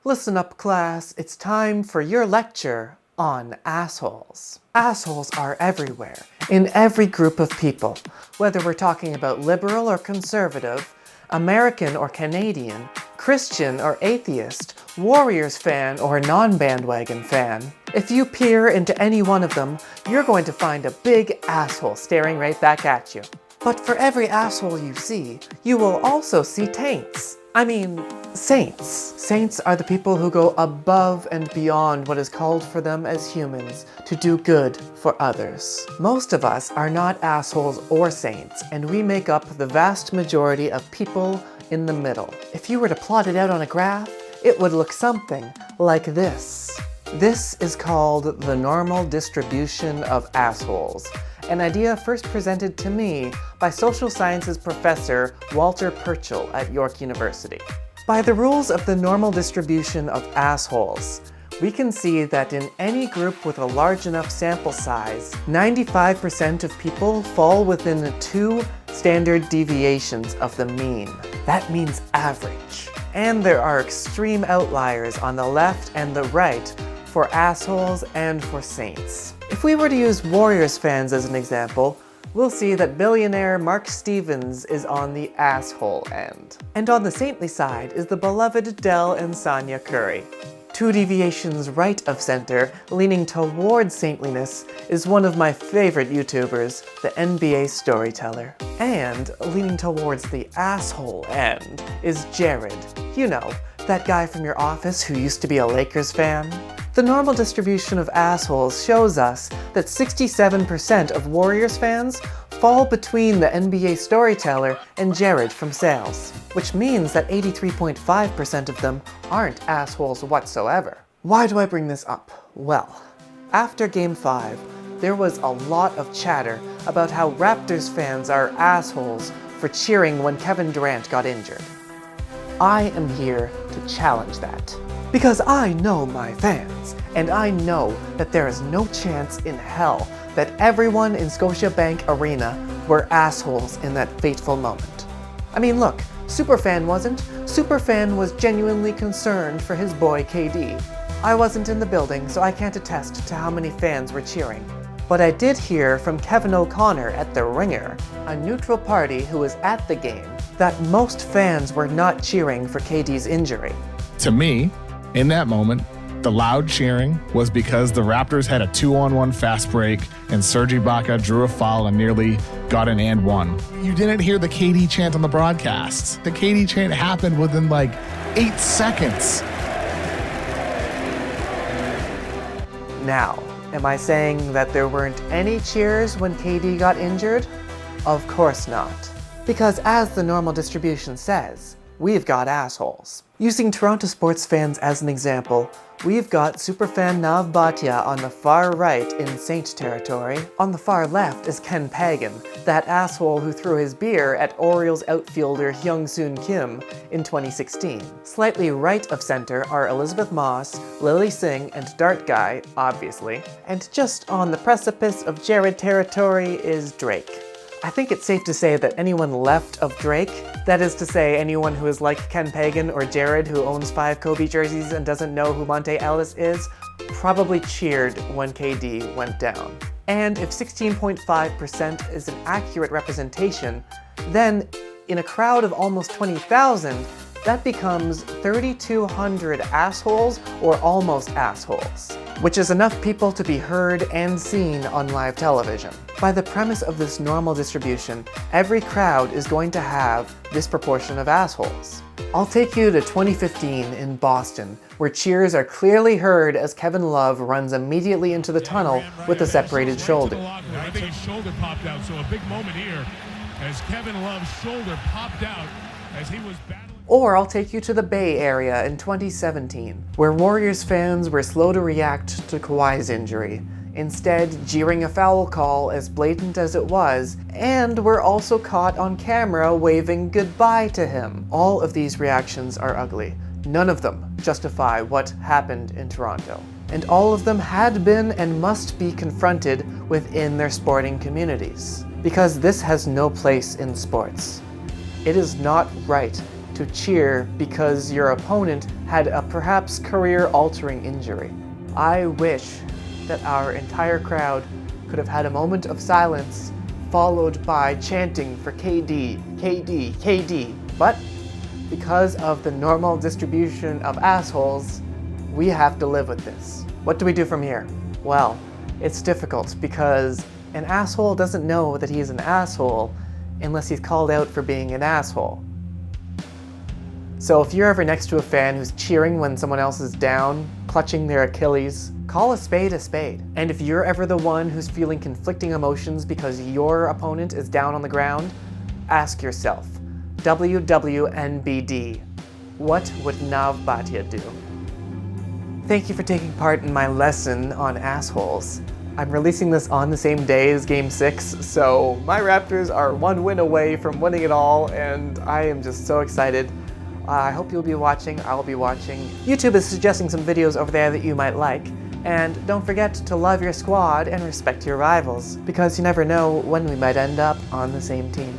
Listen up, class. It's time for your lecture on assholes. Assholes are everywhere, in every group of people, whether we're talking about liberal or conservative, American or Canadian, Christian or atheist, Warriors fan or non-bandwagon fan. If you peer into any one of them, you're going to find a big asshole staring right back at you. But for every asshole you see, you will also see taints. I mean, saints. Saints are the people who go above and beyond what is called for them as humans to do good for others. Most of us are not assholes or saints, and we make up the vast majority of people in the middle. If you were to plot it out on a graph, it would look something like this. This is called the normal distribution of assholes, an idea first presented to me by social sciences professor Walter Purcell at York University. By the rules of the normal distribution of assholes, we can see that in any group with a large enough sample size, 95% of people fall within 2 standard deviations of the mean. That means average. And there are extreme outliers on the left and the right for assholes and for saints. If we were to use Warriors fans as an example, we'll see that billionaire Mark Stevens is on the asshole end. And on the saintly side is the beloved Del and Sonia Curry. 2 deviations right of center, leaning towards saintliness, is one of my favorite YouTubers, the NBA Storyteller. And leaning towards the asshole end is Jared. You know, that guy from your office who used to be a Lakers fan. The normal distribution of assholes shows us that 67% of Warriors fans fall between the NBA Storyteller and Jared from Sales, which means that 83.5% of them aren't assholes whatsoever. Why do I bring this up? Well, after Game 5, there was a lot of chatter about how Raptors fans are assholes for cheering when Kevin Durant got injured. I am here to challenge that. Because I know my fans, and I know that there is no chance in hell that everyone in Scotiabank Arena were assholes in that fateful moment. I mean, look, Superfan wasn't. Superfan was genuinely concerned for his boy KD. I wasn't in the building, so I can't attest to how many fans were cheering. But I did hear from Kevin O'Connor at The Ringer, a neutral party who was at the game, that most fans were not cheering for KD's injury. To me, in that moment, the loud cheering was because the Raptors had a 2-on-1 fast break and Serge Ibaka drew a foul and nearly got an and one. You didn't hear the KD chant on the broadcast. The KD chant happened within like 8 seconds. Now, am I saying that there weren't any cheers when KD got injured? Of course not. Because as the normal distribution says, we've got assholes. Using Toronto sports fans as an example, we've got superfan Nav Bhatia on the far right in Saint territory. On the far left is Ken Pagan, that asshole who threw his beer at Orioles outfielder Hyung-Soon Kim in 2016. Slightly right of center are Elizabeth Moss, Lily Singh, and Dart Guy, obviously. And just on the precipice of Jared territory is Drake. I think it's safe to say that anyone left of Drake, that is to say anyone who is like Ken Pagan or Jared who owns 5 Kobe jerseys and doesn't know who Monte Ellis is, probably cheered when KD went down. And if 16.5% is an accurate representation, then in a crowd of almost 20,000, that becomes 3,200 assholes or almost assholes, which is enough people to be heard and seen on live television. By the premise of this normal distribution, every crowd is going to have this proportion of assholes. I'll take you to 2015 in Boston, where cheers are clearly heard as Kevin Love runs immediately into the tunnel with a separated shoulder. I think his shoulder popped out, so a big moment here as Kevin Love's shoulder popped out as he was battling. Or I'll take you to the Bay Area in 2017, where Warriors fans were slow to react to Kawhi's injury, instead jeering a foul call as blatant as it was, and were also caught on camera waving goodbye to him. All of these reactions are ugly. None of them justify what happened in Toronto. And all of them had been and must be confronted within their sporting communities. Because this has no place in sports. It is not right to cheer because your opponent had a perhaps career-altering injury. I wish that our entire crowd could have had a moment of silence followed by chanting for KD, KD, KD. But because of the normal distribution of assholes, we have to live with this. What do we do from here? Well, it's difficult because an asshole doesn't know that he's an asshole unless he's called out for being an asshole. So if you're ever next to a fan who's cheering when someone else is down, clutching their Achilles, call a spade a spade. And if you're ever the one who's feeling conflicting emotions because your opponent is down on the ground, ask yourself, WWNBD, what would Nav Bhatia do? Thank you for taking part in my lesson on assholes. I'm releasing this on the same day as Game 6, so my Raptors are one win away from winning it all, and I am just so excited. I hope you'll be watching, I'll be watching. YouTube is suggesting some videos over there that you might like, and don't forget to love your squad and respect your rivals, because you never know when we might end up on the same team.